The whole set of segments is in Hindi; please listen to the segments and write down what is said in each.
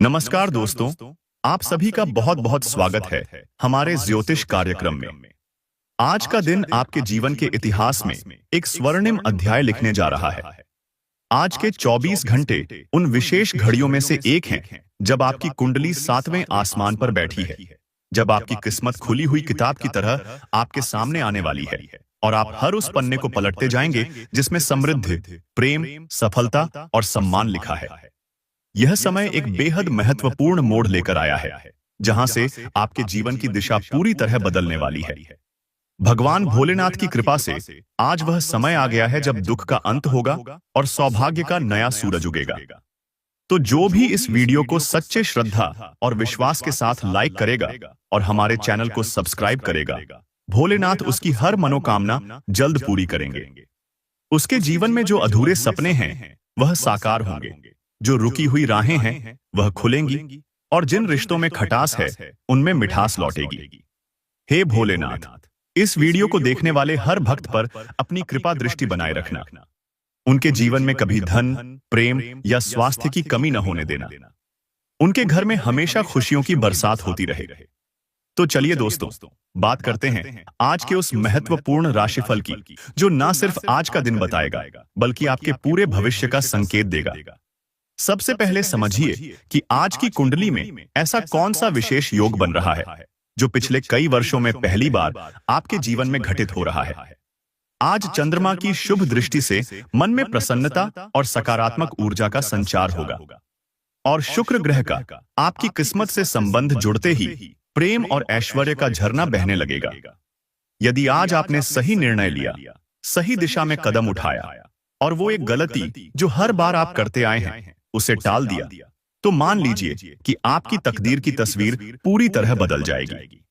नमस्कार दोस्तों, आप सभी का बहुत बहुत स्वागत है हमारे ज्योतिष कार्यक्रम में। आज का दिन आपके जीवन के इतिहास में एक स्वर्णिम अध्याय लिखने जा रहा है। आज के 24 घंटे उन विशेष घड़ियों में से एक हैं जब आपकी कुंडली 7वें आसमान पर बैठी है, जब आपकी किस्मत खुली हुई किताब की तरह आपके सामने आने वाली है और आप हर उस पन्ने को पलटते जाएंगे जिसमें समृद्धि, प्रेम, सफलता और सम्मान लिखा है। यह समय एक बेहद महत्वपूर्ण मोड़ लेकर आया है, जहां से आपके जीवन की दिशा पूरी तरह बदलने वाली है। भगवान भोलेनाथ की कृपा से आज वह समय आ गया है जब दुख का अंत होगा और सौभाग्य का नया सूरज उगेगा। तो जो भी इस वीडियो को सच्चे श्रद्धा और विश्वास के साथ लाइक करेगा और हमारे चैनल को सब्सक्राइब करेगा, भोलेनाथ उसकी हर मनोकामना जल्द पूरी करेंगे। उसके जीवन में जो अधूरे सपने हैं वह साकार होंगे, जो रुकी हुई राहें हैं वह खुलेंगी और जिन रिश्तों में खटास है उनमें मिठास लौटेगी। हे भोलेनाथ, इस वीडियो को देखने वाले हर भक्त पर अपनी कृपा दृष्टि बनाए रखना। उनके जीवन में कभी धन, प्रेम या स्वास्थ्य की कमी न होने देना। उनके घर में हमेशा खुशियों की बरसात होती रहे। तो चलिए दोस्तों, बात करते हैं आज के उस महत्वपूर्ण राशिफल की, जो न सिर्फ आज का दिन बताएगा बल्कि आपके पूरे भविष्य का संकेत देगा। सबसे पहले समझिए कि आज की कुंडली में ऐसा कौन सा विशेष योग बन रहा है जो पिछले कई वर्षों में पहली बार आपके जीवन में घटित हो रहा है। आज चंद्रमा की शुभ दृष्टि से मन में प्रसन्नता और सकारात्मक ऊर्जा का संचार होगा और शुक्र ग्रह का आपकी किस्मत से संबंध जुड़ते ही प्रेम और ऐश्वर्य का झरना बहने लगेगा। यदि आज आपने सही निर्णय लिया, सही दिशा में कदम उठाया और वो एक गलती जो हर बार आप करते आए हैं उसे टाल दिया, तो मान लीजिए कि आपकी तकदीर की तस्वीर पूरी तरह बदल जाएगी।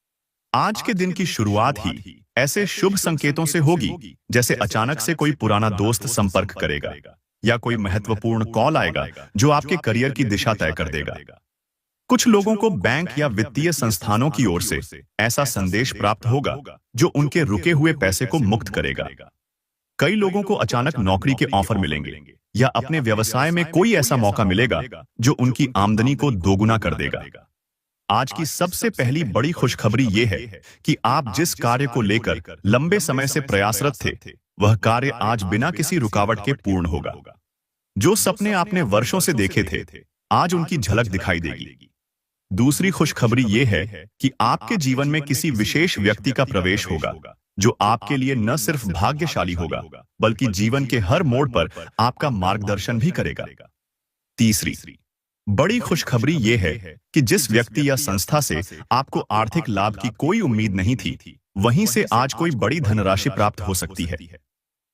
आज के दिन की शुरुआत ही ऐसे शुभ संकेतों से होगी, जैसे अचानक से कोई पुराना दोस्त संपर्क करेगा या कोई महत्वपूर्ण कॉल आएगा जो आपके करियर की दिशा तय कर देगा। कुछ लोगों को बैंक या वित्तीय संस्थानों की ओर से ऐसा संदेश प्राप्त होगा जो उनके रुके हुए पैसे को मुक्त करेगा। कई लोगों को अचानक नौकरी के ऑफर मिलेंगे या अपने व्यवसाय में कोई ऐसा मौका मिलेगा जो उनकी आमदनी को दोगुना कर देगा। आज की सबसे पहली बड़ी खुशखबरी यह है कि आप जिस कार्य को लेकर लंबे समय से प्रयासरत थे, वह कार्य आज बिना किसी रुकावट के पूर्ण होगा। जो सपने आपने वर्षों से देखे थे, आज उनकी झलक दिखाई देगी। दूसरी खुशखबरी यह है कि आपके जीवन में किसी विशेष व्यक्ति का प्रवेश होगा जो आपके लिए न सिर्फ भाग्यशाली होगा बल्कि जीवन के हर मोड़ पर आपका मार्गदर्शन भी करेगा। तीसरी बड़ी खुशखबरी यह है कि जिस व्यक्ति या संस्था से आपको आर्थिक लाभ की कोई उम्मीद नहीं थी, वहीं से आज कोई बड़ी धनराशि प्राप्त हो सकती है।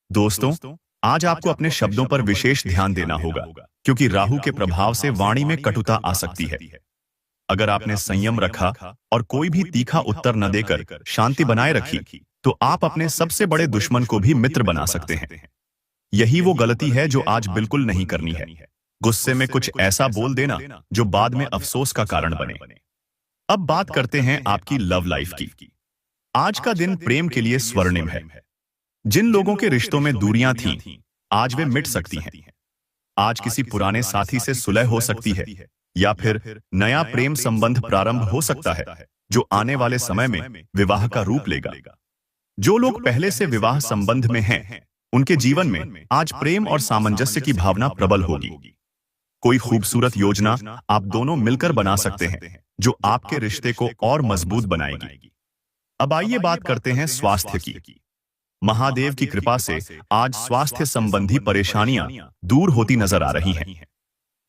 दोस्तों, आज आपको अपने शब्दों पर विशेष ध्यान देना होगा, क्योंकि राहु के प्रभाव से वाणी में कटुता आ सकती है। अगर आपने संयम रखा और कोई भी तीखा उत्तर न देकर शांति बनाए रखी, तो आप अपने सबसे बड़े दुश्मन को भी मित्र बना सकते हैं। यही वो गलती है जो आज बिल्कुल नहीं करनी है। गुस्से में कुछ ऐसा बोल देना जो बाद में अफसोस का कारण बने। अब बात करते हैं आपकी लव लाइफ की। आज का दिन प्रेम के लिए स्वर्णिम है। जिन लोगों के रिश्तों में दूरियां थीं, आज वे मिट सकती हैं। आज किसी पुराने साथी से सुलह हो सकती है या फिर नया प्रेम संबंध प्रारंभ हो सकता है जो आने वाले समय में विवाह का रूप लेगा। जो लोग पहले से विवाह संबंध में हैं, उनके जीवन में आज प्रेम और सामंजस्य की भावना प्रबल होगी। कोई खूबसूरत योजना आप दोनों मिलकर बना सकते हैं जो आपके रिश्ते को और मजबूत बनाएगी। अब आइए बात करते हैं स्वास्थ्य की। महादेव की कृपा से आज स्वास्थ्य संबंधी परेशानियां दूर होती नजर आ रही हैं।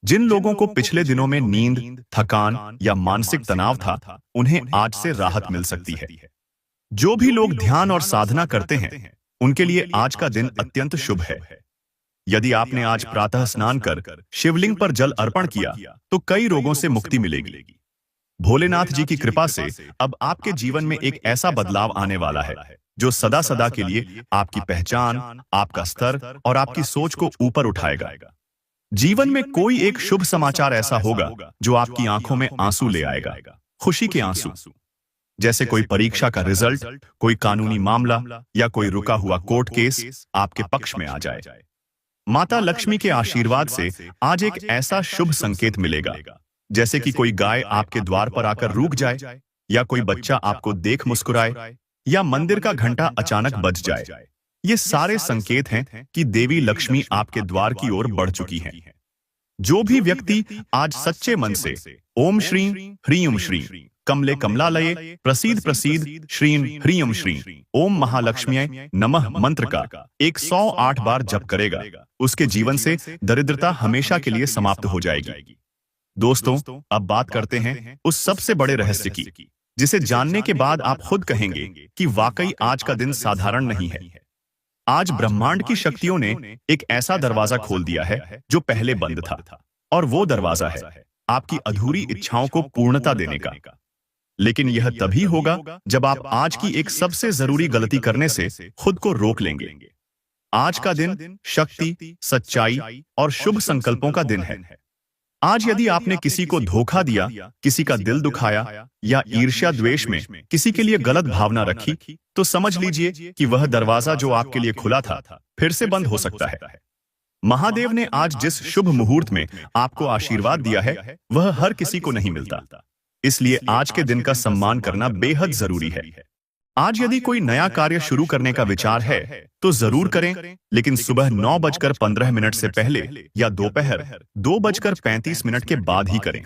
जिन लोगों को पिछले दिनों में नींद, थकान या मानसिक तनाव था, उन्हें आज से राहत मिल सकती है। जो भी लोग ध्यान और साधना करते हैं, उनके लिए आज का दिन अत्यंत शुभ है। यदि आपने आज प्रातः स्नान कर शिवलिंग पर जल अर्पण किया, तो कई रोगों से मुक्ति मिलेगी। भोलेनाथ जी की कृपा से अब आपके जीवन में एक ऐसा बदलाव आने वाला है जो सदा सदा के लिए आपकी पहचान, आपका स्तर और आपकी सोच को ऊपर उठाएगा। जीवन में कोई एक शुभ समाचार ऐसा होगा जो आपकी आंखों में आंसू ले आएगा, खुशी के आंसू। जैसे कोई परीक्षा का रिजल्ट, कोई कानूनी मामला या कोई रुका हुआ कोर्ट केस आपके पक्ष में आ जाए। माता लक्ष्मी के आशीर्वाद से आज एक ऐसा शुभ संकेत मिलेगा जैसे कि कोई गाय आपके द्वार पर आकर रुक जाए, या कोई बच्चा आपको देख मुस्कुराए, या मंदिर का घंटा अचानक बज जाए। ये सारे संकेत हैं कि देवी लक्ष्मी आपके द्वार की ओर बढ़ चुकी हैं। जो भी व्यक्ति आज सच्चे मन से ओम श्रीं ह्रीं श्रीं कमले कमलालये प्रसीद प्रसीद श्रीं ह्रीं श्रीं ओम महालक्ष्म्यै नमः मंत्र का 108 बार जप करेगा, उसके जीवन से दरिद्रता हमेशा के लिए समाप्त हो जाएगी। दोस्तों, अब बात करते हैं उस सबसे बड़े रहस्य की, जिसे जानने के बाद आप खुद कहेंगे कि वाकई आज का दिन साधारण नहीं है। आज ब्रह्मांड की शक्तियों ने एक ऐसा दरवाजा खोल दिया है जो पहले बंद था, और वो दरवाजा है आपकी अधूरी इच्छाओं को पूर्णता देने का। लेकिन यह तभी होगा जब आप आज की एक सबसे जरूरी गलती करने से खुद को रोक लेंगे। आज का दिन शक्ति, सच्चाई और शुभ संकल्पों का दिन है। आज यदि आपने किसी को धोखा दिया, किसी का दिल दुखाया, या ईर्ष्या द्वेष में किसी के लिए गलत भावना रखी, तो समझ लीजिए कि वह दरवाजा जो आपके लिए खुला था फिर से बंद हो सकता है। महादेव ने आज जिस शुभ मुहूर्त में आपको आशीर्वाद दिया है, वह हर किसी को नहीं मिलता। इसलिए आज के दिन का सम्मान करना बेहद जरूरी है। आज यदि कोई नया कार्य शुरू करने का विचार है तो जरूर करें, लेकिन सुबह 9:15 से पहले या दोपहर 2:35 के बाद ही करें।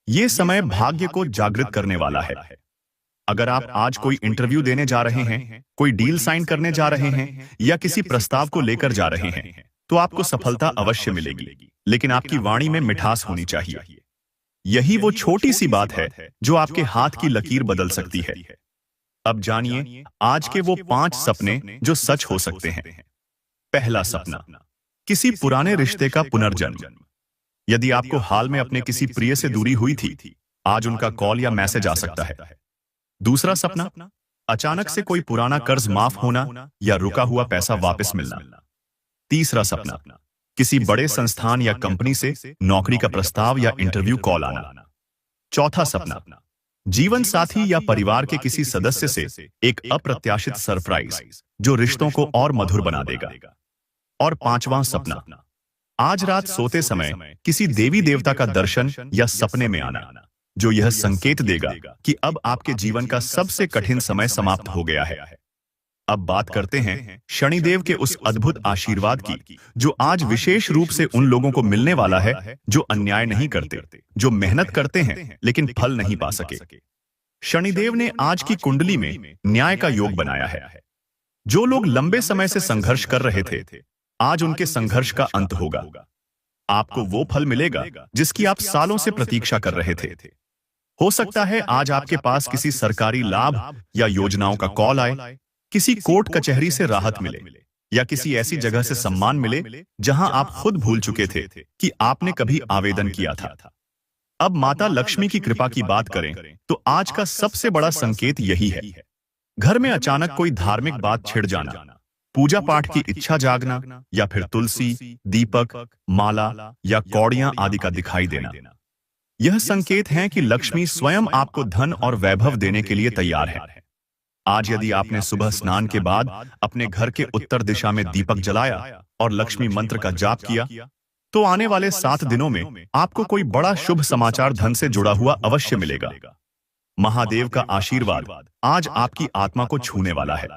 यह समय भाग्य को जागृत करने वाला है। अगर आप आज कोई इंटरव्यू देने जा रहे हैं, कोई डील साइन करने जा रहे हैं, या किसी प्रस्ताव को लेकर जा रहे हैं, तो आपको सफलता अवश्य मिलेगी, लेकिन आपकी वाणी में मिठास होनी चाहिए। यही वो छोटी सी बात है जो आपके हाथ की लकीर बदल सकती है। अब जानिए आज के वो 5 सपने जो सच हो सकते हैं। पहला सपना, किसी पुराने रिश्ते का पुनर्जन्म। यदि आपको हाल में अपने किसी प्रिय से दूरी हुई थी, आज उनका कॉल या मैसेज आ सकता है। दूसरा सपना, अचानक से कोई पुराना कर्ज माफ होना या रुका हुआ पैसा वापस मिलना। तीसरा सपना, किसी बड़े संस्थान या कंपनी से नौकरी का प्रस्ताव या इंटरव्यू कॉल आना। चौथा सपना, जीवन साथी या परिवार के किसी सदस्य से एक अप्रत्याशित सरप्राइज जो रिश्तों को और मधुर बना देगा। और पांचवां सपना, आज रात सोते समय किसी देवी देवता का दर्शन या सपने में आना, जो यह संकेत देगा कि अब आपके जीवन का सबसे कठिन समय समाप्त हो गया है। अब बात करते हैं शनिदेव के उस अद्भुत आशीर्वाद की, जो आज विशेष रूप से उन लोगों को मिलने वाला है जो अन्याय नहीं करते, जो मेहनत करते हैं लेकिन फल नहीं पा सके। शनिदेव ने आज की कुंडली में न्याय का योग बनाया है। जो लोग लंबे समय से संघर्ष कर रहे थे, आज उनके संघर्ष का अंत होगा। आपको वो फल मिलेगा जिसकी आप सालों से प्रतीक्षा कर रहे थे। हो सकता है आज आपके पास किसी सरकारी लाभ या योजनाओं का कॉल आए, किसी कोर्ट कचहरी से राहत मिले, या किसी ऐसी जगह से सम्मान मिले जहां आप खुद भूल चुके थे कि आपने कभी आवेदन किया था। अब माता लक्ष्मी की कृपा की बात करें तो आज का सबसे बड़ा संकेत यही है। घर में अचानक कोई धार्मिक बात छिड़ जाना, पूजा पाठ की इच्छा जागना, या फिर तुलसी, दीपक, माला या कौड़ियां आदि का दिखाई देना। यह संकेत है कि लक्ष्मी स्वयं आपको धन और वैभव देने के लिए तैयार है। आज यदि आपने सुबह स्नान के बाद अपने घर के उत्तर दिशा में दीपक जलाया और लक्ष्मी मंत्र का जाप किया, तो आने वाले 7 दिनों में आपको कोई बड़ा शुभ समाचार धन से जुड़ा हुआ अवश्य मिलेगा। महादेव का आशीर्वाद आज आपकी आत्मा को छूने वाला है।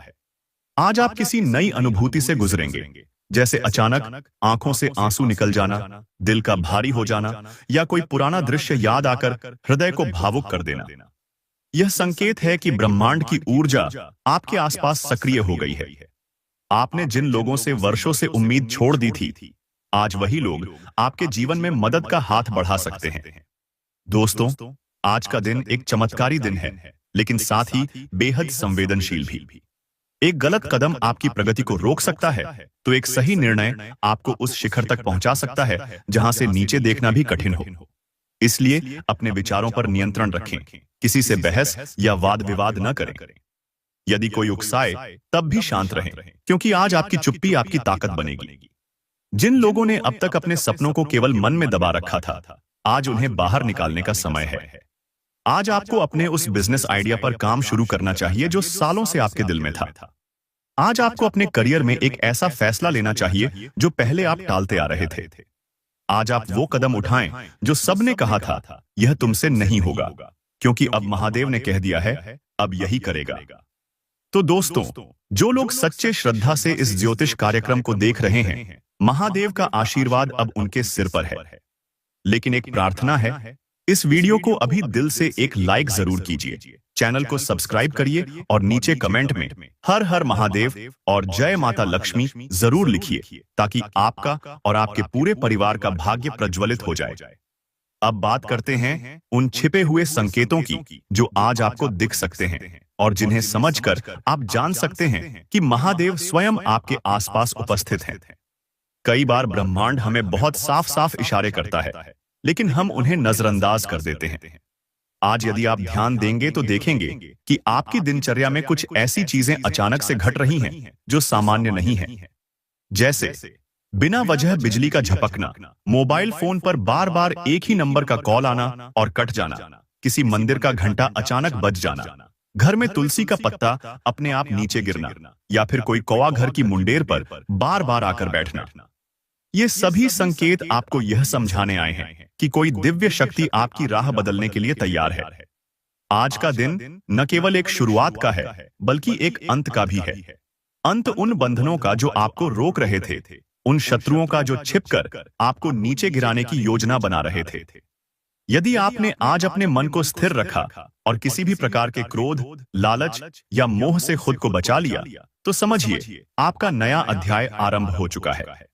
आज आप किसी नई अनुभूति से गुजरेंगे, जैसे अचानक आंखों से आंसू निकल जाना, दिल का भारी हो जाना, या कोई पुराना दृश्य याद आकर हृदय को भावुक कर देना। यह संकेत है कि ब्रह्मांड की ऊर्जा आपके आसपास सक्रिय हो गई है। आपने जिन लोगों से वर्षों से उम्मीद छोड़ दी थी, आज वही लोग आपके जीवन में मदद का हाथ बढ़ा सकते हैं। दोस्तों, आज का दिन एक चमत्कारी दिन है, लेकिन साथ ही बेहद संवेदनशील भी। एक गलत कदम आपकी प्रगति को रोक सकता है, तो एक सही निर्णय आपको उस शिखर तक पहुंचा सकता है जहां से नीचे देखना भी कठिन हो। इसलिए अपने विचारों पर नियंत्रण रखें, किसी से बहस या वाद विवाद न करें। यदि कोई उकसाए तब भी शांत रहें, क्योंकि आज आपकी चुप्पी आपकी ताकत बनेगी। जिन लोगों ने अब तक अपने सपनों को केवल मन में दबा रखा था, आज उन्हें बाहर निकालने का समय है। आज आपको अपने उस बिजनेस आइडिया पर काम शुरू करना चाहिए जो सालों से आपके दिल में था। आज आपको अपने करियर में एक ऐसा फैसला लेना चाहिए जो पहले आप टालते आ रहे थे। आज आप वो कदम उठाएं जो सबने कहा था यह तुमसे नहीं होगा, क्योंकि अब महादेव ने कह दिया है अब यही करेगा। तो दोस्तों, जो लोग सच्चे श्रद्धा से इस ज्योतिष कार्यक्रम को देख रहे हैं, महादेव का आशीर्वाद अब उनके सिर पर है। लेकिन एक प्रार्थना है, इस वीडियो को अभी दिल से एक लाइक जरूर कीजिए, चैनल को सब्सक्राइब करिए और नीचे कमेंट में हर हर महादेव और जय माता लक्ष्मी जरूर लिखिए, ताकि आपका और आपके पूरे परिवार का भाग्य प्रज्वलित हो जाए। अब बात करते हैं उन छिपे हुए संकेतों की जो आज आपको दिख सकते हैं और जिन्हें समझकर आप जान सकते हैं कि महादेव स्वयं आपके आसपास उपस्थित हैं। कई बार ब्रह्मांड हमें बहुत साफ साफ इशारे करता है, लेकिन हम उन्हें नजरअंदाज कर देते हैं। आज यदि आप ध्यान देंगे तो देखेंगे कि आपकी दिनचर्या में कुछ ऐसी चीजें अचानक से घट रही हैं जो सामान्य नहीं है। जैसे बिना वजह बिजली का झपकना, मोबाइल फोन पर बार बार एक ही नंबर का कॉल आना और कट जाना, किसी मंदिर का घंटा अचानक बज जाना, घर में तुलसी का पत्ता अपने आप नीचे गिरना, या फिर कोई कौवा घर की मुंडेर पर बार बार आकर बैठना। ये सभी संकेत आपको यह समझाने आए हैं कि कोई दिव्य शक्ति आपकी राह बदलने के लिए तैयार है। आज का दिन न केवल एक शुरुआत का है, बल्कि एक अंत का भी है। अंत उन बंधनों का जो आपको रोक रहे थे, उन शत्रुओं का जो छिपकर आपको नीचे गिराने की योजना बना रहे थे। यदि आपने आज अपने मन को स्थिर रखा और किसी भी प्रकार के क्रोध, लालच या मोह से खुद को बचा लिया, तो समझिए आपका नया अध्याय आरंभ हो चुका है।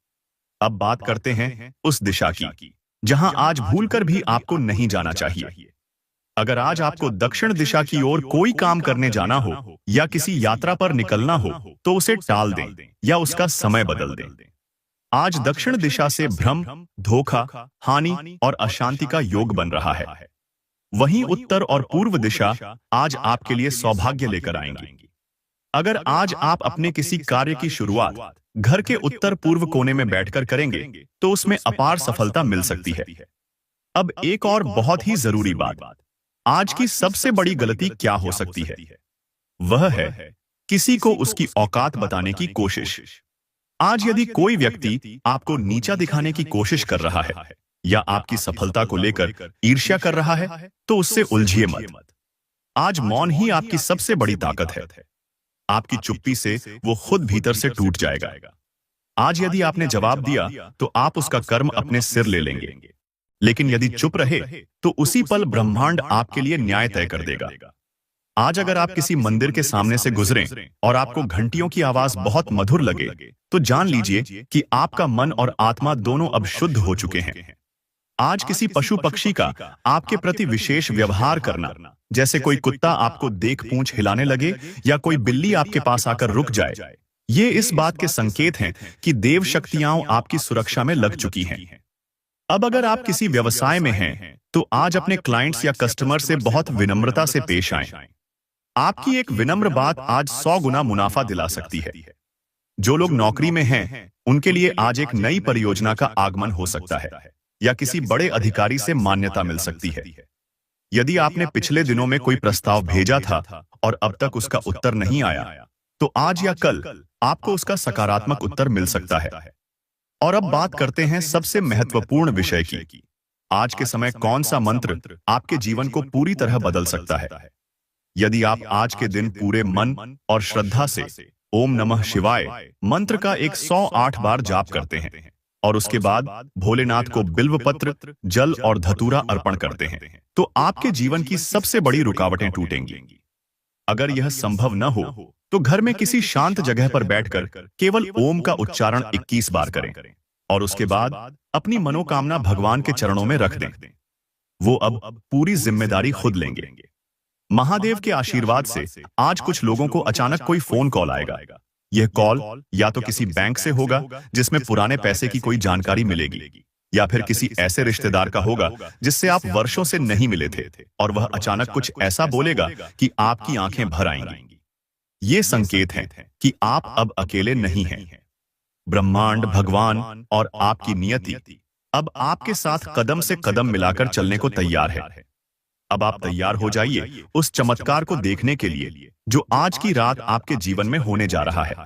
अब बात करते हैं उस दिशा की जहां आज भूलकर भी आपको नहीं जाना चाहिए। अगर आज आपको दक्षिण दिशा की ओर कोई काम करने जाना हो या किसी यात्रा पर निकलना हो, तो उसे टाल दें या उसका समय बदल दें। आज दक्षिण दिशा से भ्रम, धोखा, हानि और अशांति का योग बन रहा है। वहीं उत्तर और पूर्व दिशा आज आपके लिए सौभाग्य लेकर आएंगी। अगर आज आप अपने किसी कार्य की शुरुआत घर के उत्तर पूर्व कोने में बैठकर करेंगे, तो उसमें अपार सफलता मिल सकती है। अब एक और बहुत ही जरूरी बात, आज की सबसे बड़ी गलती क्या हो सकती है? वह है किसी को उसकी औकात बताने की कोशिश। आज यदि कोई व्यक्ति आपको नीचा दिखाने की कोशिश कर रहा है या आपकी सफलता को लेकर ईर्ष्या कर रहा है, तो उससे उलझिए मत। आज मौन ही आपकी सबसे बड़ी ताकत है। आपकी चुप्पी से वो खुद भीतर से टूट जाएगा। आज यदि आपने जवाब दिया तो आप उसका कर्म अपने सिर ले लेंगे, लेकिन यदि चुप रहे तो उसी पल ब्रह्मांड आपके लिए न्याय तय कर देगा। आज अगर आप किसी मंदिर के सामने से गुजरें और आपको घंटियों की आवाज बहुत मधुर लगे, तो जान लीजिए कि आपका मन और आत्मा दोनों अब शुद्ध हो चुके हैं। आज किसी पशु पक्षी का आपके प्रति विशेष व्यवहार करना, जैसे कोई कुत्ता आपको देख पूंछ हिलाने लगे या कोई बिल्ली आपके पास आकर रुक जाए, ये इस बात के संकेत हैं कि देव शक्तियां आपकी सुरक्षा में लग चुकी हैं। अब अगर आप किसी व्यवसाय में हैं, तो आज अपने क्लाइंट्स या कस्टमर से बहुत विनम्रता से पेश आएं। आपकी एक विनम्र बात आज 100 गुना मुनाफा दिला सकती है। जो लोग नौकरी में हैं, उनके लिए आज एक नई परियोजना का आगमन हो सकता है या किसी बड़े अधिकारी से मान्यता मिल सकती है। यदि आपने पिछले दिनों में कोई प्रस्ताव भेजा था और अब तक उसका उत्तर नहीं आया, तो आज या कल आपको उसका सकारात्मक उत्तर मिल सकता है। और अब बात करते हैं सबसे महत्वपूर्ण विषय की। आज के समय कौन सा मंत्र आपके जीवन को पूरी तरह बदल सकता है? यदि आप आज के दिन पूरे मन और श्रद्धा से ओम नमः शिवाय मंत्र का 108 बार जाप करते हैं और उसके बाद भोलेनाथ को बिल्व पत्र, जल और धतूरा अर्पण करते हैं, तो आपके जीवन की सबसे बड़ी रुकावटें टूटेंगी। अगर यह संभव न हो तो घर में किसी शांत जगह पर बैठकर केवल ओम का उच्चारण 21 बार करें और उसके बाद अपनी मनोकामना भगवान के चरणों में रख दें। वो अब पूरी जिम्मेदारी खुद लेंगे। महादेव के आशीर्वाद से आज कुछ लोगों को अचानक कोई फोन कॉल आएगा। यह कॉल या तो किसी बैंक से होगा जिसमें पुराने पैसे की कोई जानकारी मिलेगी, या फिर किसी ऐसे रिश्तेदार का होगा जिससे आप वर्षों से नहीं मिले थे और वह अचानक कुछ ऐसा बोलेगा कि आपकी आंखें भर आएंगी। ये संकेत हैं कि आप अब अकेले नहीं हैं। ब्रह्मांड, भगवान और आपकी नियति अब आपके साथ कदम से कदम मिलाकर चलने को तैयार है। अब आप तैयार हो जाइए उस चमत्कार को देखने के लिए जो आज की रात आपके जीवन में होने जा रहा है।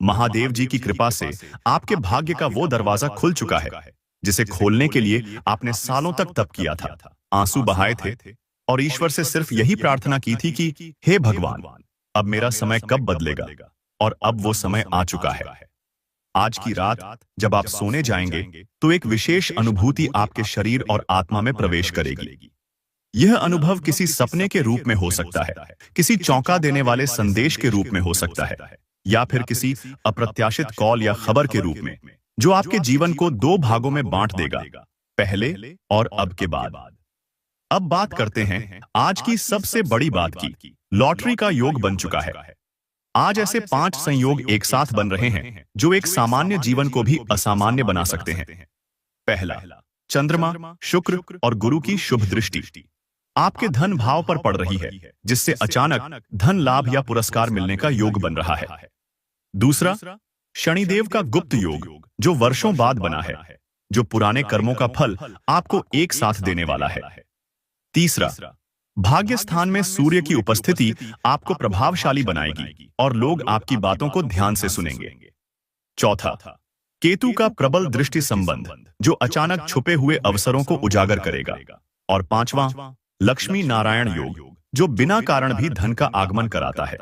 महादेव जी की कृपा से आपके भाग्य का वो दरवाजा खुल चुका है जिसे खोलने के लिए आपने सालों तक तप किया था, आंसू बहाए थे और ईश्वर से सिर्फ यही प्रार्थना की थी कि हे भगवान, अब मेरा समय कब बदलेगा। और अब वो समय आ चुका है। आज की रात जब आप सोने जाएंगे तो एक विशेष अनुभूति आपके शरीर और आत्मा में प्रवेश करेगी। यह अनुभव किसी सपने के रूप में हो सकता है, किसी चौंका देने वाले संदेश के रूप में हो सकता है, या फिर किसी अप्रत्याशित कॉल या खबर के रूप में, जो आपके जीवन को दो भागों में बांट देगा, पहले और अब के बाद। अब बात करते हैं आज की सबसे बड़ी बात की। लॉटरी का योग बन चुका है। आज ऐसे 5 संयोग एक साथ बन रहे हैं जो एक सामान्य जीवन को भी असामान्य बना सकते हैं। पहला, चंद्रमा, शुक्र और गुरु की शुभ दृष्टि आपके धन भाव पर पड़ रही है, जिससे अचानक धन लाभ या पुरस्कार मिलने का योग बन रहा है। दूसरा, शनिदेव का गुप्त योग जो वर्षों बाद बना है, जो पुराने कर्मों का फल आपको एक साथ देने वाला है। तीसरा, भाग्य स्थान में सूर्य की उपस्थिति आपको प्रभावशाली बनाएगी और लोग आपकी बातों को ध्यान से सुनेंगे। चौथा, केतु का प्रबल दृष्टि संबंध जो अचानक छुपे हुए अवसरों को उजागर करेगा। और पांचवां, लक्ष्मी नारायण योग जो बिना कारण भी धन का आगमन कराता है।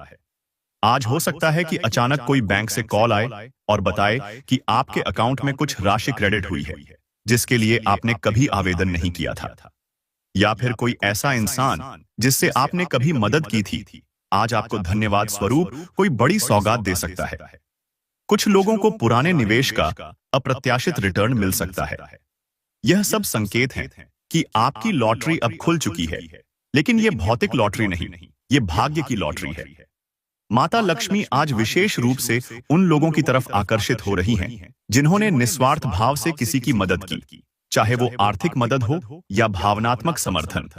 आज हो सकता है कि अचानक कोई बैंक से कॉल आए और बताए कि आपके अकाउंट में कुछ राशि क्रेडिट हुई है, जिसके लिए आपने कभी आवेदन नहीं किया था। या फिर कोई ऐसा इंसान जिससे आपने कभी मदद की थी, आज आपको धन्यवाद स्वरूप कोई बड़ी सौगात दे सकता है। कुछ लोगों को पुराने निवेश का अप्रत्याशित रिटर्न मिल सकता है। यह सब संकेत हैं कि आपकी लॉटरी अब खुल चुकी है, लेकिन यह भौतिक लॉटरी नहीं, यह भाग्य की लॉटरी है। माता लक्ष्मी आज विशेष रूप से उन लोगों की तरफ आकर्षित हो रही हैं जिन्होंने निस्वार्थ भाव से किसी की मदद की, चाहे वो आर्थिक मदद हो या भावनात्मक समर्थन।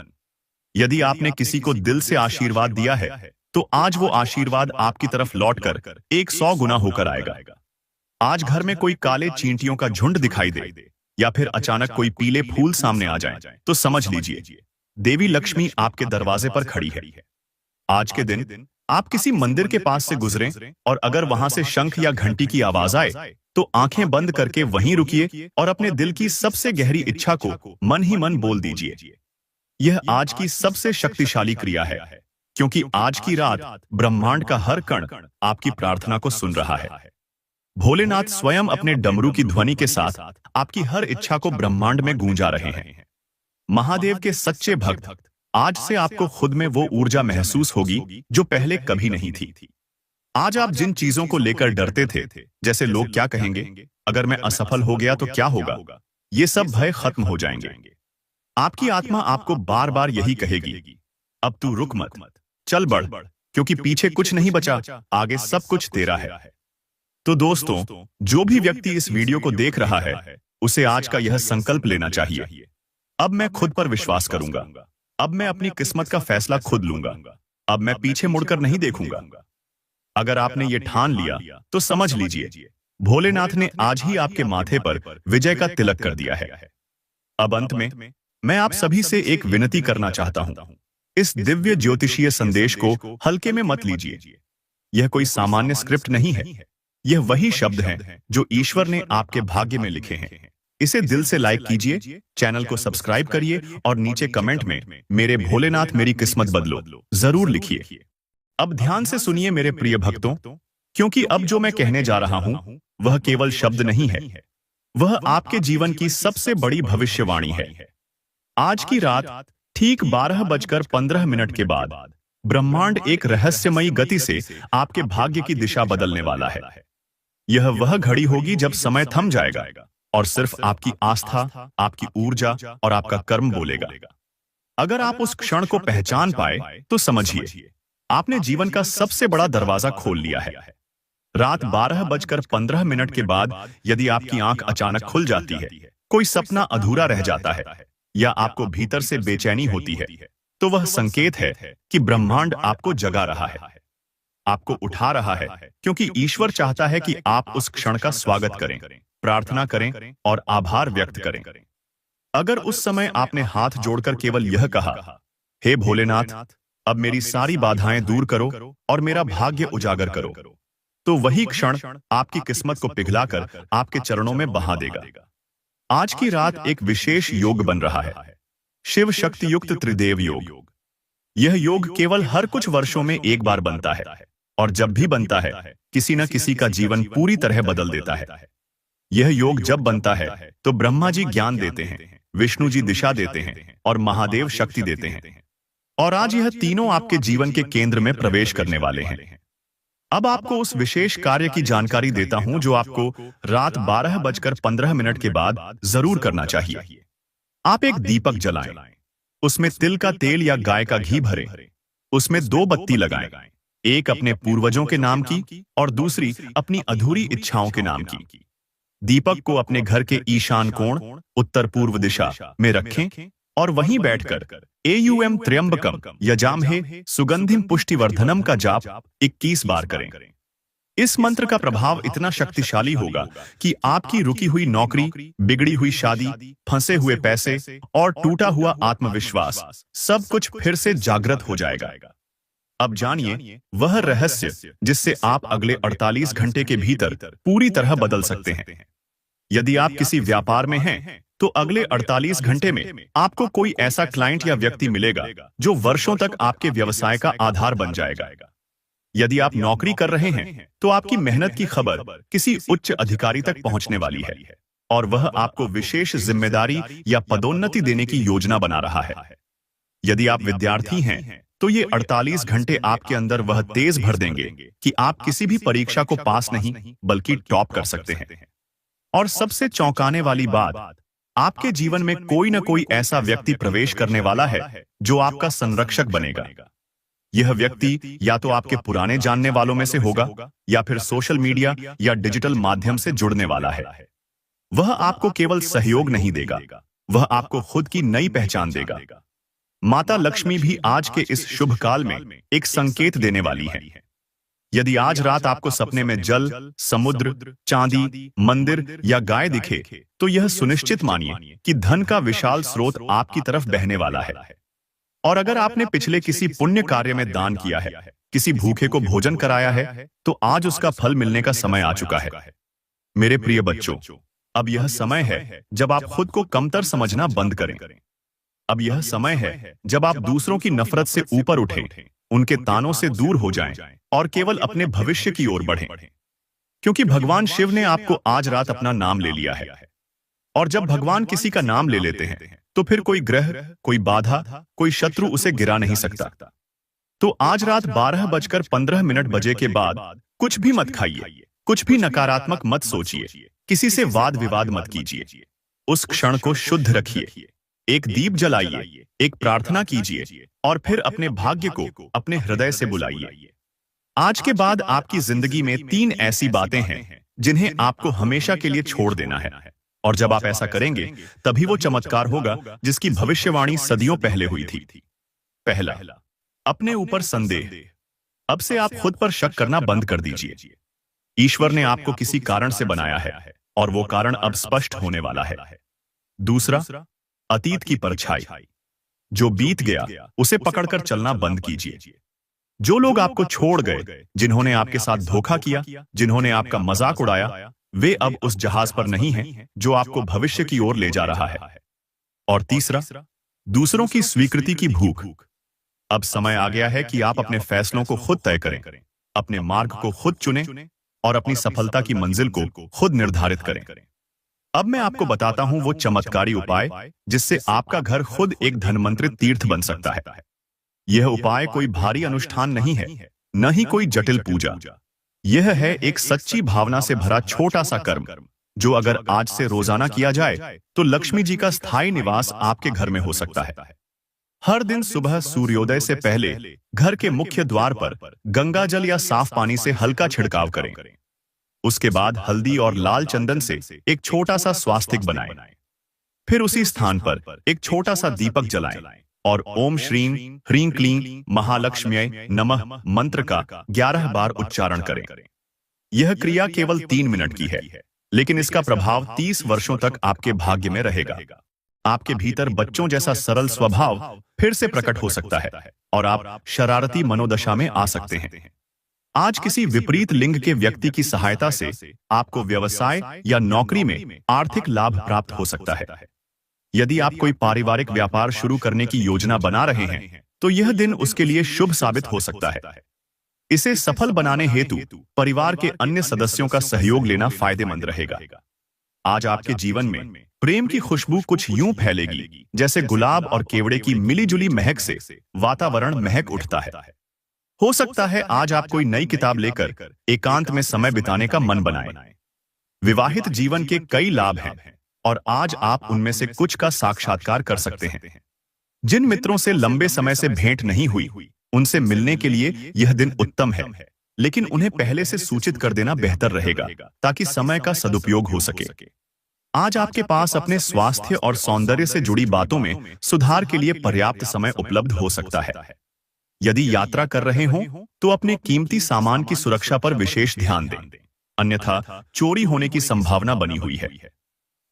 यदि आपने किसी को दिल से आशीर्वाद दिया है, तो आज वो आशीर्वाद आपकी तरफ लौटकर 100 गुना होकर आएगा। आज घर में कोई काले चींटियों का झुंड दिखाई दे या फिर अचानक कोई पीले फूल सामने आ जाए, तो समझ लीजिए देवी लक्ष्मी आपके दरवाजे पर खड़ी है। आज के दिन आप किसी मंदिर के पास से गुजरें और अगर वहां से शंख या घंटी की आवाज आए, तो आंखें बंद करके वहीं रुकिए और अपने दिल की सबसे गहरी इच्छा को मन ही मन बोल दीजिए। यह आज की सबसे शक्तिशाली क्रिया है, क्योंकि आज की रात ब्रह्मांड का हर कण आपकी प्रार्थना को सुन रहा है। भोलेनाथ स्वयं अपने डमरू की ध्वनि के साथ आपकी हर इच्छा को ब्रह्मांड में गूंजा रहे हैं। महादेव के सच्चे भक्त, आज से आपको खुद में वो ऊर्जा महसूस होगी जो पहले कभी नहीं थी। आज आप जिन चीजों को लेकर डरते थे, जैसे लोग क्या कहेंगे, अगर मैं असफल हो गया तो क्या होगा, ये सब भय खत्म हो जाएंगे। आपकी आत्मा आपको बार बार यही कहेगी, अब तू रुक मत, चल बढ़, क्योंकि पीछे कुछ नहीं बचा, आगे सब कुछ तेरा है। तो दोस्तों, जो भी व्यक्ति इस वीडियो को देख रहा है, उसे आज का यह संकल्प लेना चाहिए, अब मैं खुद पर विश्वास करूंगा, अब मैं अपनी किस्मत का फैसला खुद लूंगा, अब मैं पीछे मुड़कर नहीं देखूंगा। अगर आपने ये ठान लिया तो समझ लीजिए भोलेनाथ ने आज ही आपके माथे पर विजय का तिलक कर दिया है। अब अंत में मैं आप सभी से एक विनती करना चाहता हूं, इस दिव्य ज्योतिषीय संदेश को हल्के में मत लीजिए। यह कोई सामान्य स्क्रिप्ट नहीं है, यह वही शब्द हैं जो ईश्वर ने आपके भाग्य में लिखे हैं। इसे दिल से लाइक कीजिए, चैनल को सब्सक्राइब करिए और नीचे कमेंट में मेरे भोलेनाथ मेरी किस्मत बदलो जरूर लिखिए। अब ध्यान से सुनिए मेरे प्रिय भक्तों, क्योंकि अब जो मैं कहने जा रहा हूं वह केवल शब्द नहीं है, वह आपके जीवन की सबसे बड़ी भविष्यवाणी है। आज की रात ठीक 12:15 के बाद ब्रह्मांड एक रहस्यमयी गति से आपके भाग्य की दिशा बदलने वाला है। यह वह घड़ी होगी जब समय थम जाएगा और सिर्फ आपकी आस्था, आपकी ऊर्जा और आपका कर्म बोलेगा। अगर आप उस क्षण को पहचान पाए तो समझिए आपने जीवन का सबसे बड़ा दरवाजा खोल लिया है। रात 12:15 के बाद यदि आपकी आंख अचानक खुल जाती है, कोई सपना अधूरा रह जाता है या आपको भीतर से बेचैनी होती है, तो वह संकेत है कि ब्रह्मांड आपको जगा रहा है, आपको उठा रहा है, क्योंकि ईश्वर चाहता है कि आप उस क्षण का स्वागत करें, प्रार्थना करें और आभार व्यक्त करें। अगर उस समय आपने हाथ जोड़कर केवल यह कहा, हे भोलेनाथ, अब मेरी सारी बाधाएं दूर करो और मेरा भाग्य उजागर करो, तो वही क्षण आपकी किस्मत को पिघलाकर आपके चरणों में बहा देगा। आज की रात एक विशेष योग बन रहा है, शिव शक्ति युक्त त्रिदेव योग। यह योग केवल हर कुछ वर्षों में एक बार बनता है, और जब भी बनता है किसी न किसी का जीवन पूरी तरह बदल देता है। यह योग जब बनता है तो ब्रह्मा जी ज्ञान देते हैं, विष्णु जी दिशा देते हैं और महादेव शक्ति देते हैं। और आज यह तीनों आपके जीवन के केंद्र में प्रवेश करने वाले हैं। अब आपको उस विशेष कार्य की जानकारी देता हूं जो आपको रात 12:15 के बाद जरूर करना चाहिए। आप एक दीपक जलाएं, उसमें तिल का तेल या गाय का घी भरें, उसमें 2 बत्ती लगाएं, एक अपने पूर्वजों के नाम की और दूसरी अपनी अधूरी इच्छाओं के नाम की। दीपक को अपने घर के ईशान कोण उत्तर पूर्व दिशा में रखें और वहीं बैठकर एयूएम त्र्यंबकम यजामहे सुगंधिम पुष्टिवर्धनम का जाप 21 बार करें। इस मंत्र का प्रभाव इतना शक्तिशाली होगा कि आपकी रुकी हुई नौकरी, बिगड़ी हुई शादी, फंसे हुए पैसे और टूटा हुआ आत्मविश्वास सब कुछ फिर से जागृत हो जाएगा। अब जानिए वह रहस्य जिससे आप अगले 48 घंटे के भीतर पूरी तरह बदल सकते हैं। यदि आप किसी व्यापार में हैं, तो अगले 48 घंटे में आपको कोई ऐसा क्लाइंट या व्यक्ति मिलेगा जो वर्षों तक आपके व्यवसाय का आधार बन जाएगा। यदि आप नौकरी कर रहे हैं, तो आपकी मेहनत की खबर किसी उच्च अधिकारी तक पहुंचने वाली है और वह आपको विशेष जिम्मेदारी या पदोन्नति देने की योजना बना रहा है। यदि आप विद्यार्थी हैं, तो ये 48 घंटे आपके अंदर वह तेज भर देंगे कि आप किसी भी परीक्षा को पास नहीं बल्कि टॉप कर सकते हैं। और सबसे चौंकाने वाली बात, आपके जीवन में कोई न कोई ऐसा व्यक्ति प्रवेश करने वाला है जो आपका संरक्षक बनेगा। यह व्यक्ति या तो आपके पुराने जानने वालों में से होगा या फिर सोशल मीडिया या डिजिटल माध्यम से जुड़ने वाला है। वह आपको केवल सहयोग नहीं देगा, वह आपको खुद की नई पहचान देगा। माता लक्ष्मी भी आज के इस शुभ काल में एक संकेत देने वाली है। यदि आज रात आपको सपने में जल, समुद्र, चांदी, मंदिर या गाय दिखे, तो यह सुनिश्चित मानिए कि धन का विशाल स्रोत आपकी तरफ बहने वाला है। और अगर आपने पिछले किसी पुण्य कार्य में दान किया है, किसी भूखे को भोजन कराया है, तो आज उसका फल मिलने का समय आ चुका है। मेरे प्रिय बच्चों, अब यह समय है जब आप खुद को कमतर समझना बंद करें। अब यह समय है जब आप दूसरों की नफरत से ऊपर उठें, उनके तानों से दूर हो जाएं और केवल अपने भविष्य की ओर बढ़ें। क्योंकि भगवान शिव ने आपको आज रात अपना नाम ले लिया है। और जब भगवान किसी का नाम ले लेते हैं, तो फिर कोई ग्रह, कोई बाधा, कोई शत्रु उसे गिरा नहीं सकता। तो आज रात 12:15 बजे के बाद कुछ भी मत खाइए, कुछ भी नकारात्मक मत सोचिए, किसी से वाद विवाद मत कीजिए। उस क्षण को शुद्ध रखिए, एक दीप जलाइए, एक प्रार्थना कीजिए और फिर अपने भाग्य को अपने हृदय से बुलाइए। आज के बाद आपकी जिंदगी में 3 ऐसी बातें हैं जिन्हें आपको हमेशा के लिए छोड़ देना है। और जब आप ऐसा करेंगे, तभी वो चमत्कार होगा जिसकी भविष्यवाणी सदियों पहले हुई थी। पहला, अपने ऊपर संदेह। अब से आप खुद पर शक करना बंद कर दीजिए। ईश्वर ने आपको किसी कारण से बनाया है और वो कारण अब स्पष्ट होने वाला है। दूसरा, अतीत की परछाई। जो बीत गया उसे पकड़कर चलना बंद कीजिए। जो लोग आपको छोड़ गए, जिन्होंने आपके साथ धोखा किया, जिन्होंने आपका मजाक उड़ाया, वे अब उस जहाज पर नहीं हैं जो आपको भविष्य की ओर ले जा रहा है। और तीसरा, दूसरों की स्वीकृति की भूख। अब समय आ गया है कि आप अपने फैसलों को खुद तय करें, अपने मार्ग को खुद चुनें और अपनी सफलता की मंजिल को खुद निर्धारित करें। अब मैं आपको बताता हूं वो चमत्कारी उपाय जिससे आपका घर खुद एक धनवंतरित तीर्थ बन सकता है। यह उपाय कोई भारी अनुष्ठान नहीं है, न ही कोई जटिल पूजा। यह है एक सच्ची भावना से भरा छोटा सा कर्म, जो अगर आज से रोजाना किया जाए तो लक्ष्मी जी का स्थायी निवास आपके घर में हो सकता है। हर दिन सुबह सूर्योदय से पहले घर के मुख्य द्वार पर गंगा जल या साफ पानी से हल्का छिड़काव करें। उसके बाद हल्दी और लाल चंदन से एक छोटा सा स्वास्तिक बनाएं। फिर उसी स्थान पर एक छोटा सा दीपक जलाएं और ओम श्रीं ह्रीं क्लीं महालक्ष्म्यै नमः मंत्र का 11 बार उच्चारण करें। यह क्रिया केवल 3 मिनट की है, लेकिन इसका प्रभाव 30 वर्षों तक आपके भाग्य में रहेगा। आपके भीतर बच्चों जैसा सरल स्वभाव फिर से प्रकट हो सकता है और आप शरारती मनोदशा में आ सकते हैं। आज किसी विपरीत लिंग के व्यक्ति की सहायता से आपको व्यवसाय या नौकरी में आर्थिक लाभ प्राप्त हो सकता है। यदि आप कोई पारिवारिक व्यापार शुरू करने की योजना बना रहे हैं, तो यह दिन उसके लिए शुभ साबित हो सकता है। इसे सफल बनाने हेतु परिवार के अन्य सदस्यों का सहयोग लेना फायदेमंद रहेगा। आज आपके जीवन में प्रेम की खुशबू कुछ यूं फैलेगी जैसे गुलाब और केवड़े की मिलीजुली महक से वातावरण महक उठता है। हो सकता है आज आप कोई नई किताब लेकर एकांत में समय बिताने का मन बनाएं। विवाहित जीवन के कई लाभ हैं और आज आप उनमें से कुछ का साक्षात्कार कर सकते हैं। जिन मित्रों से लंबे समय से भेंट नहीं हुई, उनसे मिलने के लिए यह दिन उत्तम है, लेकिन उन्हें पहले से सूचित कर देना बेहतर रहेगा ताकि समय का सदुपयोग हो सके। आज आपके पास अपने स्वास्थ्य और सौंदर्य से जुड़ी बातों में सुधार के लिए पर्याप्त समय उपलब्ध हो सकता है। यदि यात्रा कर रहे हों, तो अपने कीमती सामान की सुरक्षा पर विशेष ध्यान दें, अन्यथा चोरी होने की संभावना बनी हुई है।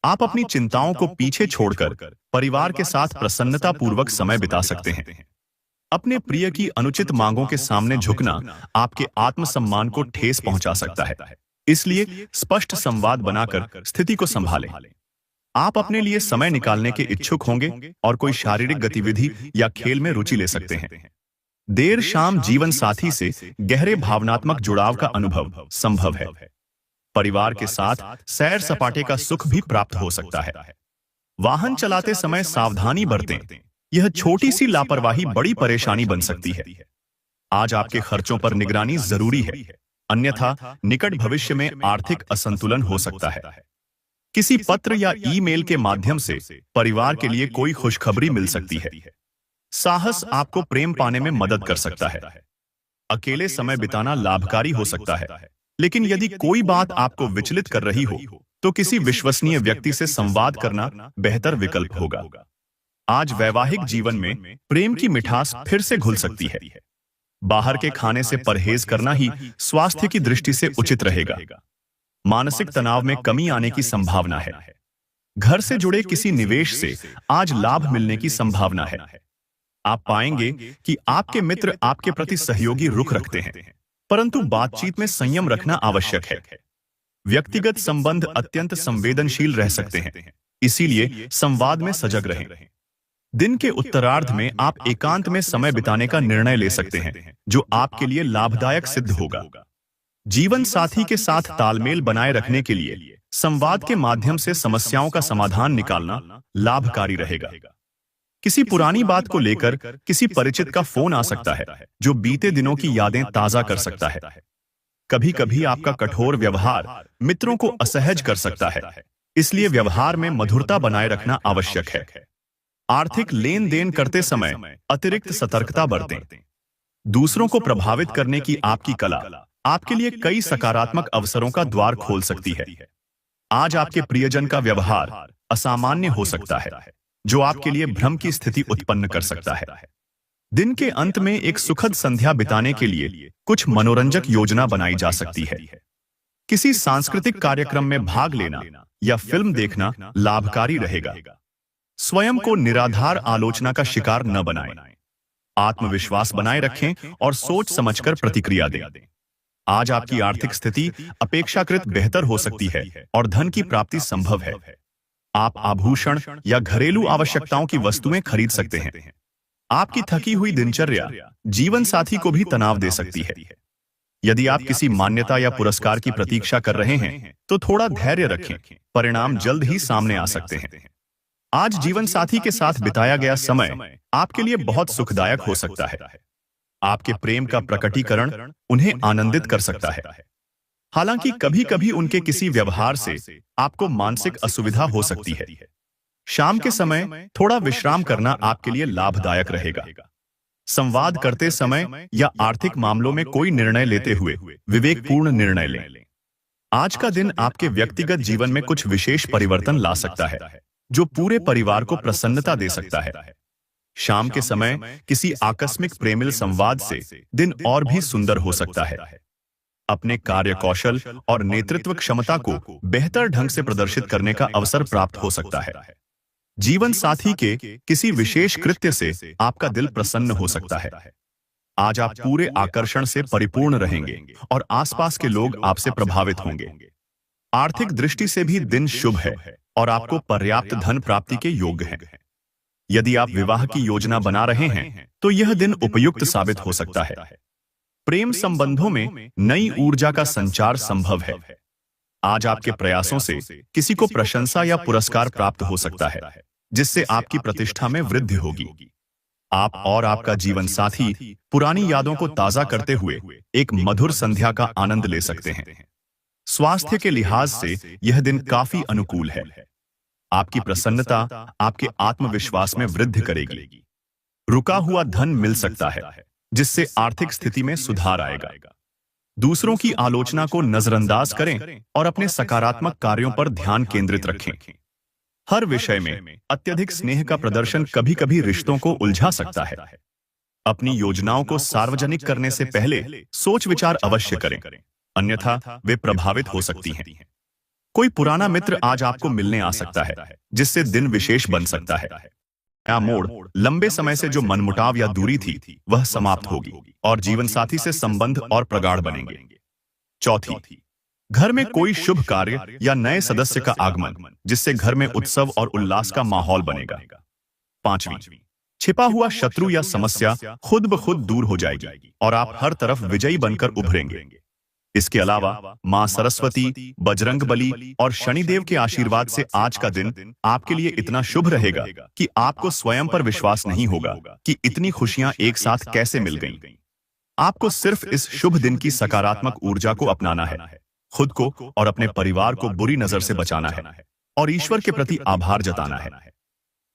आप अपनी चिंताओं को पीछे छोड़कर परिवार के साथ प्रसन्नतापूर्वक समय बिता सकते हैं। अपने प्रिय की अनुचित मांगों के सामने झुकना आपके आत्मसम्मान को ठेस पहुंचा सकता है, इसलिए स्पष्ट संवाद बनाकर स्थिति को संभालें। आप अपने लिए समय निकालने के इच्छुक होंगे और कोई शारीरिक गतिविधि या खेल में रुचि ले सकते हैं। देर शाम जीवन साथी से गहरे भावनात्मक जुड़ाव का अनुभव संभव है। परिवार के साथ सैर सपाटे का सुख भी प्राप्त हो सकता है। वाहन चलाते समय सावधानी बरतें, यह छोटी सी लापरवाही बड़ी परेशानी बन सकती है। आज आपके खर्चों पर निगरानी जरूरी है, अन्यथा निकट भविष्य में आर्थिक असंतुलन हो सकता है। किसी पत्र या ईमेल के माध्यम से परिवार के लिए कोई खुशखबरी मिल सकती है। साहस आपको प्रेम पाने में मदद कर सकता है। अकेले समय बिताना लाभकारी हो सकता है, लेकिन यदि कोई बात आपको विचलित कर रही हो, तो किसी विश्वसनीय व्यक्ति से संवाद करना बेहतर विकल्प होगा। आज वैवाहिक जीवन में प्रेम की मिठास फिर से घुल सकती है। बाहर के खाने से परहेज करना ही स्वास्थ्य की दृष्टि से उचित रहेगा। मानसिक तनाव में कमी आने की संभावना है। घर से जुड़े किसी निवेश से आज लाभ मिलने की संभावना है। आप पाएंगे कि आपके मित्र आपके प्रति सहयोगी रुख रखते हैं, परंतु बातचीत में संयम रखना आवश्यक है। व्यक्तिगत संबंध अत्यंत संवेदनशील रह सकते हैं, इसीलिए संवाद में सजग रहें। दिन के उत्तरार्ध में आप एकांत में समय बिताने का निर्णय ले सकते हैं, जो आपके लिए लाभदायक सिद्ध होगा। जीवन साथी के साथ तालमेल बनाए रखने के लिए संवाद के माध्यम से समस्याओं का समाधान निकालना लाभकारी रहेगा। किसी पुरानी बात को लेकर किसी परिचित का फोन आ सकता है, जो बीते दिनों की यादें ताजा कर सकता है। कभी कभी आपका कठोर व्यवहार मित्रों को असहज कर सकता है, इसलिए व्यवहार में मधुरता बनाए रखना आवश्यक है। आर्थिक लेन देन करते समय अतिरिक्त सतर्कता बरतें। दूसरों को प्रभावित करने की आपकी कला आपके लिए कई सकारात्मक अवसरों का द्वार खोल सकती है। आज आपके प्रियजन का व्यवहार असामान्य हो सकता है, जो आपके लिए भ्रम की स्थिति उत्पन्न कर सकता है। दिन के अंत में एक सुखद संध्या बिताने के लिए कुछ मनोरंजक योजना बनाई जा सकती है। किसी सांस्कृतिक कार्यक्रम में भाग लेना या फिल्म देखना लाभकारी रहेगा। स्वयं को निराधार आलोचना का शिकार न बनाएं। आत्मविश्वास बनाए रखें और सोच समझकर प्रतिक्रिया दें। आज आपकी आर्थिक स्थिति अपेक्षाकृत बेहतर हो सकती है और धन की प्राप्ति संभव है। आप आभूषण या घरेलू आवश्यकताओं की वस्तुएं खरीद सकते हैं। आपकी थकी हुई दिनचर्या जीवन साथी को भी तनाव दे सकती है। यदि आप किसी मान्यता या पुरस्कार की प्रतीक्षा कर रहे हैं, तो थोड़ा धैर्य रखें, परिणाम जल्द ही सामने आ सकते हैं। आज जीवन साथी के साथ बिताया गया समय आपके लिए बहुत सुखदायक हो सकता है। आपके प्रेम का प्रकटीकरण उन्हें आनंदित कर सकता है। हालांकि कभी कभी उनके किसी व्यवहार से आपको मानसिक असुविधा हो सकती है। शाम के समय थोड़ा विश्राम करना आपके लिए लाभदायक रहेगा। संवाद करते समय या आर्थिक मामलों में कोई निर्णय लेते हुए विवेकपूर्ण निर्णय लें। आज का दिन आपके व्यक्तिगत जीवन में कुछ विशेष परिवर्तन ला सकता है, जो पूरे परिवार को प्रसन्नता दे सकता है। शाम के समय किसी आकस्मिक प्रेमिल संवाद से दिन और भी सुंदर हो सकता है। अपने कार्य कौशल और नेतृत्व क्षमता को बेहतर ढंग से प्रदर्शित करने का अवसर प्राप्त हो सकता है। जीवन साथी के किसी विशेष कृत्य से आपका दिल प्रसन्न हो सकता है। आज आप पूरे आकर्षण से परिपूर्ण रहेंगे और आसपास के लोग आपसे प्रभावित होंगे। आर्थिक दृष्टि से भी दिन शुभ है और आपको पर्याप्त धन प्राप्ति के योग्य हैं। यदि आप विवाह की योजना बना रहे हैं तो यह दिन उपयुक्त साबित हो सकता है। प्रेम संबंधों में नई ऊर्जा का संचार संभव है। आज आपके प्रयासों से किसी को प्रशंसा या पुरस्कार प्राप्त हो सकता है, जिससे आपकी प्रतिष्ठा में वृद्धि होगी। आप और आपका जीवन साथी पुरानी यादों को ताजा करते हुए एक मधुर संध्या का आनंद ले सकते हैं। स्वास्थ्य के लिहाज से यह दिन काफी अनुकूल है। आपकी प्रसन्नता आपके आत्मविश्वास में वृद्धि करेगी। रुका हुआ धन मिल सकता है, जिससे आर्थिक स्थिति में सुधार आएगा। दूसरों की आलोचना को नजरअंदाज करें और अपने सकारात्मक कार्यों पर ध्यान केंद्रित रखें। हर विषय में अत्यधिक स्नेह का प्रदर्शन कभी-कभी रिश्तों को उलझा सकता है। अपनी योजनाओं को सार्वजनिक करने से पहले सोच विचार अवश्य करें, अन्यथा वे प्रभावित हो सकती हैं। कोई पुराना मित्र आज आपको मिलने आ सकता है, जिससे दिन विशेष बन सकता है। यह मोड़ लंबे समय से जो मनमुटाव या दूरी थी, वह समाप्त होगी और जीवन साथी से संबंध और प्रगाढ़ बनेंगे। चौथी, घर में कोई शुभ कार्य या नए सदस्य का आगमन, जिससे घर में उत्सव और उल्लास का माहौल बनेगा। पांचवी, छिपा हुआ शत्रु या समस्या खुद ब खुद दूर हो जाएगी और आप हर तरफ विजयी बनकर उभरेंगे। इसके अलावा मां सरस्वती, बजरंगबली और शनिदेव के आशीर्वाद से आज का दिन आपके लिए इतना शुभ रहेगा कि आपको स्वयं पर विश्वास नहीं होगा कि इतनी खुशियां एक साथ कैसे मिल गईं। आपको सिर्फ इस शुभ दिन की सकारात्मक ऊर्जा को अपनाना है, खुद को और अपने परिवार को बुरी नजर से बचाना है और ईश्वर के प्रति आभार जताना है।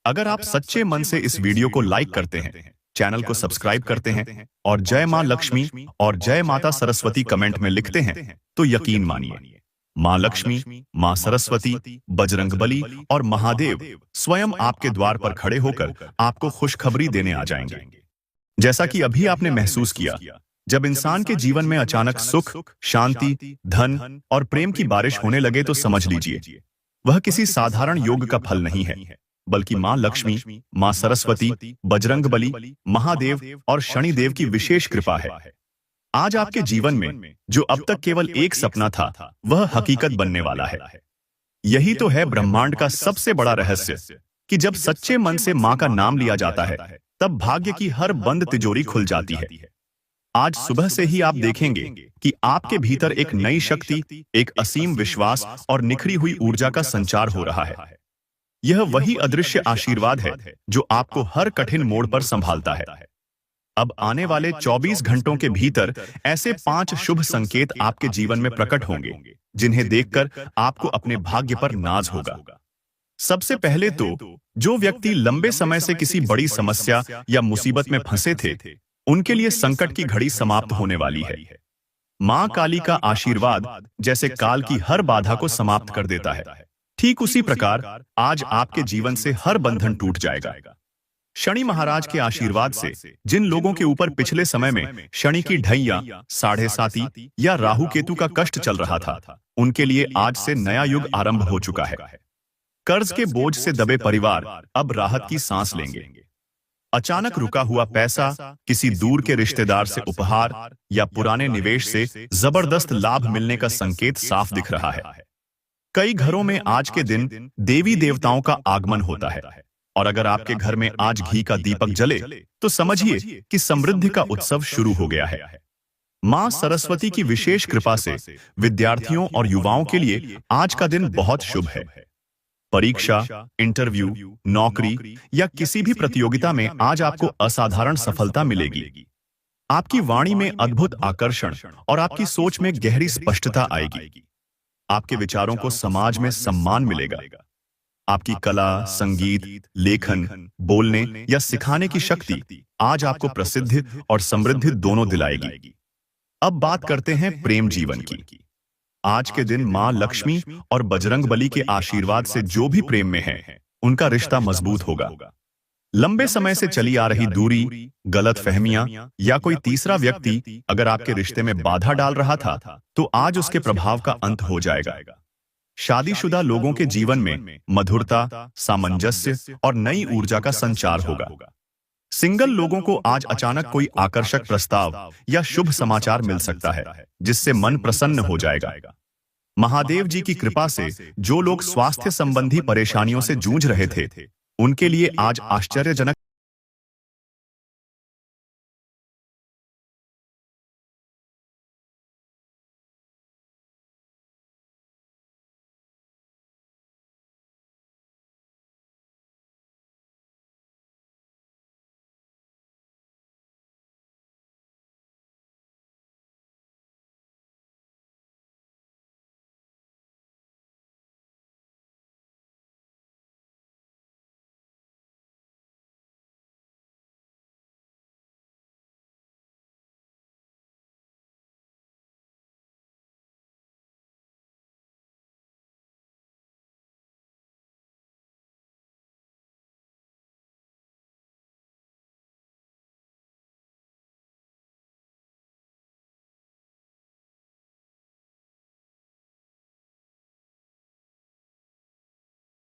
अगर आप सच्चे मन से इस वीडियो को लाइक करते हैं, चैनल को सब्सक्राइब करते हैं और जय मां लक्ष्मी और जय माता सरस्वती कमेंट में लिखते हैं, तो यकीन मानिए मां लक्ष्मी, मां सरस्वती, बजरंगबली और महादेव स्वयं आपके द्वार पर खड़े होकर आपको खुशखबरी देने आ जाएंगे। जैसा कि अभी आपने महसूस किया, जब इंसान के जीवन में अचानक सुख, शांति, धन और प्रेम की बारिश होने लगे तो समझ लीजिए वह किसी साधारण योग का फल नहीं है, बल्कि मां लक्ष्मी, मां सरस्वती, बजरंगबली, महादेव और शनिदेव की विशेष कृपा है। आज आपके जीवन में जो अब तक केवल एक सपना था, वह हकीकत बनने वाला है। यही तो है ब्रह्मांड का सबसे बड़ा रहस्य कि जब सच्चे मन से मां का नाम लिया जाता है, तब भाग्य की हर बंद तिजोरी खुल जाती है। आज सुबह से ही आप देखेंगे कि आपके भीतर एक नई शक्ति, एक असीम विश्वास और निखरी हुई ऊर्जा का संचार हो रहा है। यह वही अदृश्य आशीर्वाद है जो आपको हर कठिन मोड़ पर संभालता है। अब आने वाले 24 घंटों के भीतर ऐसे 5 शुभ संकेत आपके जीवन में प्रकट होंगे, जिन्हें देखकर आपको अपने भाग्य पर नाज होगा। सबसे पहले तो जो व्यक्ति लंबे समय से किसी बड़ी समस्या या मुसीबत में फंसे थे, उनके लिए संकट की घड़ी समाप्त होने वाली है। मां काली का आशीर्वाद जैसे काल की हर बाधा को समाप्त कर देता है, ठीक उसी प्रकार आज आपके जीवन से हर बंधन टूट जाएगा। शनि महाराज के आशीर्वाद से जिन लोगों के ऊपर पिछले समय में शनि की ढैया, साढ़े साती या राहु केतु का कष्ट चल रहा था, उनके लिए आज से नया युग आरंभ हो चुका है। कर्ज के बोझ से दबे परिवार अब राहत की सांस लेंगे। अचानक रुका हुआ पैसा, किसी दूर के रिश्तेदार से उपहार या पुराने निवेश से जबरदस्त लाभ मिलने का संकेत साफ दिख रहा है। कई घरों में आज के दिन देवी देवताओं का आगमन होता है और अगर आपके घर में आज घी का दीपक जले तो समझिए कि समृद्धि का उत्सव शुरू हो गया है। मां सरस्वती की विशेष कृपा से विद्यार्थियों और युवाओं के लिए आज का दिन बहुत शुभ है। परीक्षा, इंटरव्यू, नौकरी या किसी भी प्रतियोगिता में आज आपको असाधारण सफलता मिलेगी। आपकी वाणी में अद्भुत आकर्षण और आपकी सोच में गहरी स्पष्टता आएगी। आपके विचारों को समाज में सम्मान मिलेगा। आपकी कला, संगीत, लेखन, बोलने या सिखाने की शक्ति आज आपको प्रसिद्धि और समृद्धि दोनों दिलाएगी। अब बात करते हैं प्रेम जीवन की। आज के दिन मां लक्ष्मी और बजरंगबली के आशीर्वाद से जो भी प्रेम में है, उनका रिश्ता मजबूत होगा। लंबे समय से चली आ रही दूरी, गलतफहमियां या कोई तीसरा व्यक्ति अगर आपके रिश्ते में बाधा डाल रहा था, तो आज उसके प्रभाव का अंत हो जाएगा। शादीशुदा लोगों के जीवन में मधुरता, सामंजस्य और नई ऊर्जा का संचार होगा। सिंगल लोगों को आज अचानक कोई आकर्षक प्रस्ताव या शुभ समाचार मिल सकता है, जिससे मन प्रसन्न हो जाएगा। महादेव जी की कृपा से जो लोग स्वास्थ्य संबंधी परेशानियों से जूझ रहे थे, उनके लिए आज आश्चर्यजनक